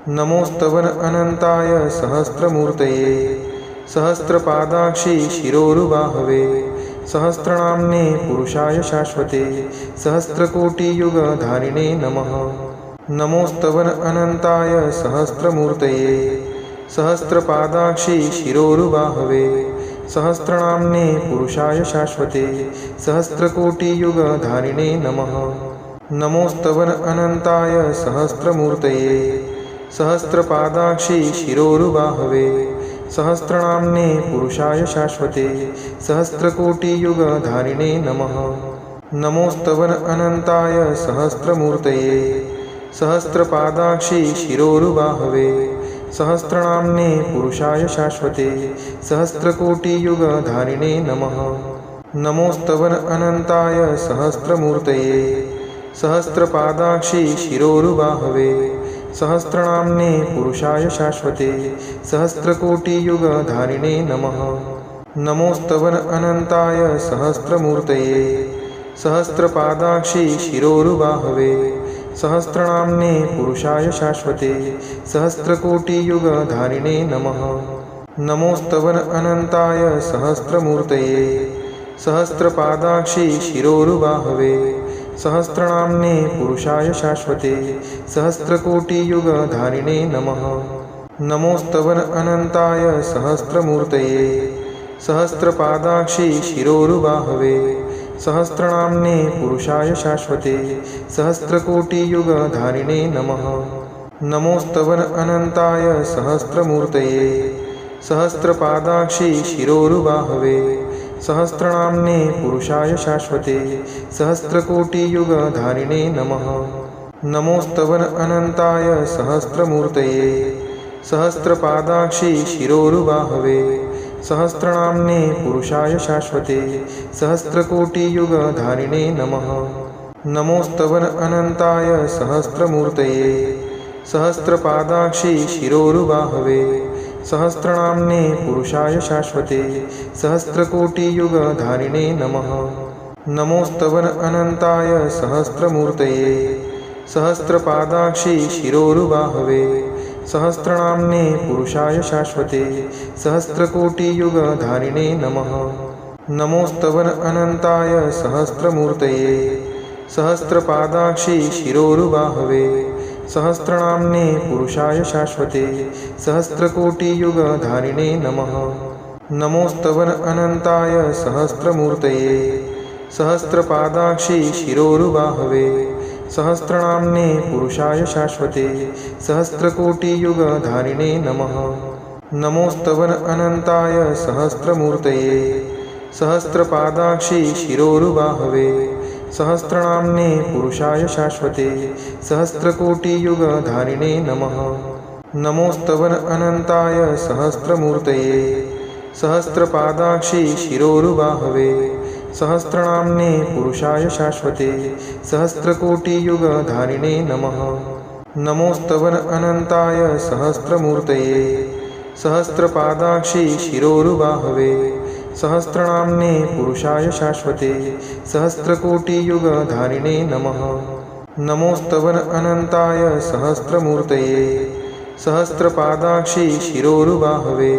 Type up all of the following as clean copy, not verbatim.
नमोस्तवन अनंताय सहस्रमूर्तये सहस्रपादाक्षी शिरोरुबाहवे सहस्रनाम्ने पुरुषाय शाश्वते सहस्रकोटियुगधारिणे नमः। नमोस्तवन अनंताय सहस्रमूर्तये सहस्रपादाक्षी शिरोरुबाहवे सहस्रनाम्ने पुरुषाय शाश्वते सहस्रकोटियुगधारिणे नमः। नमोस्तवन अनंताय सहस्रमूर्तये सहस्रपादाक्षी शिरोरुबाहवे सहस्रनाम्ने पुरुषाय शाश्वते सहस्रकोटियुगधारिणे नमः। नमोस्तवन अनंताय सहस्रमूर्तये सहस्रपादाक्षी शिरोरुबाहवे सहस्रनाम्ने पुरुषाय शाश्वते सहस्रकोटियुगधारिणे नमः। नमोस्तवन अनंताय सहस्रमूर्तये सहस्रपादाक्षी शिरोरुबाहवे सहस्रनाम्ने पुरुषाय शाश्वते सहस्रकोटियुगधारिणे नमः। नमोस्तवन अनंताय सहस्रमूर्तये सहस्रपादाक्षी शिरोरुबाहवे सहस्रनाम्ने पुरुषाय शाश्वते सहस्रकोटियुगधारिणे नमः। नमोस्तवन अनंताय सहस्रमूर्तये सहस्रपादाक्षी शिरोरुबाहवे सहस्रनाम्ने पुरुषाय शाश्वते सहस्रकोटियुगधारिणे नमः। नमोस्तवन अनंताय सहस्रमूर्तये सहस्रपादाक्षी शिरोरुबाहवे सहस्रनाम्ने पुरुषाय शाश्वते सहस्रकोटियुगधारिणे नमः। नमोस्तवन अनंताय सहस्रमूर्तये सहस्रपादाक्षी शिरोरुबाहवे सहस्रनाम्ने पुरुषाय शाश्वते सहस्रकोटियुगधारिणे नमः। नमोस्तवन अनंताय सहस्रमूर्तये सहस्रपादाक्षी शिरोरुबाहवे सहस्रनाम्ने पुरुषाय शाश्वते सहस्रकोटियुगधारिणे नमः। नमोस्तवन अनंताय सहस्रमूर्तये सहस्रपादाक्षी शिरोरुबाहवे सहस्रनाम्ने पुरुषाय शाश्वते सहस्रकोटियुगधारिणे नमः। नमोस्तवन अनंताय सहस्रमूर्तये सहस्रपादाक्षी शिरोरुबाहवे सहस्रनाम्ने पुरुषाय शाश्वते सहस्रकोटियुगधारिणे नमः। नमोस्तवन अनंताय सहस्रमूर्तये सहस्रपादाक्षी शिरोरुबाहवे सहस्रनाम्ने पुरुषाय शाश्वते सहस्रकोटियुगधारिणे नमः। नमोस्तवन अनंताय सहस्रमूर्तये सहस्रपादाक्षी शिरोरुबाहवे सहस्रनाम्ने पुरुषाय शाश्वते सहस्रकोटियुगधारिणे नमः। नमोस्तवन अनंताय सहस्रमूर्तये सहस्रपादाक्षी शिरोरुबाहवे सहस्रनाम्ने पुरुषाय शाश्वते सहस्रकोटियुगधारिणे नमः। नमोस्तवन अनंताय सहस्रमूर्तये सहस्रपादाक्षी शिरोरुबाहवे सहस्रनाम्ने पुरुषाय शाश्वते सहस्रकोटियुगधारिणे नमः। नमोस्तवन अनंताय सहस्रमूर्तये सहस्रपादाक्षी शिरोरुबाहवे सहस्रनाम्ने पुरुषाय शाश्वते सहस्रकोटियुगधारिणे नमः। नमोस्तवन अनंताय सहस्रमूर्तये सहस्रपादाक्षी शिरोरुबाहवे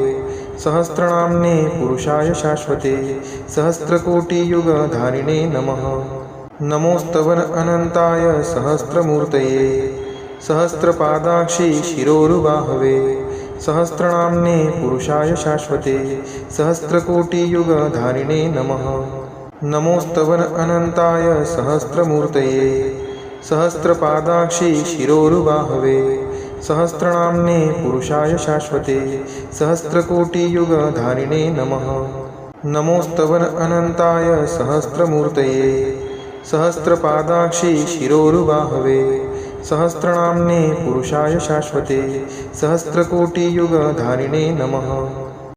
सहस्रनाम्ने पुरुषाय शाश्वते सहस्रकोटियुगधारिणे नमः। नमोस्तवन अनंताय सहस्रमूर्तये सहस्रपादाक्षी शिरोरुबाहवे सहस्रनाम्ने पुरुषाय शाश्वते सहस्रकोटियुगधारिणे नमः। नमोस्तवन अनंताय सहस्रमूर्तये सहस्रपादाक्षी शिरोरुबाहवे सहस्रनाम्ने पुरुषाय शाश्वते सहस्रकोटियुगधारिणे नमः। नमोस्तवन अनंताय सहस्रमूर्तये सहस्रपादाक्षी शिरोरुबाहवे सहस्रनाम्ने पुरुषाय शाश्वते सहस्रकोटियुगधारिणे नमः।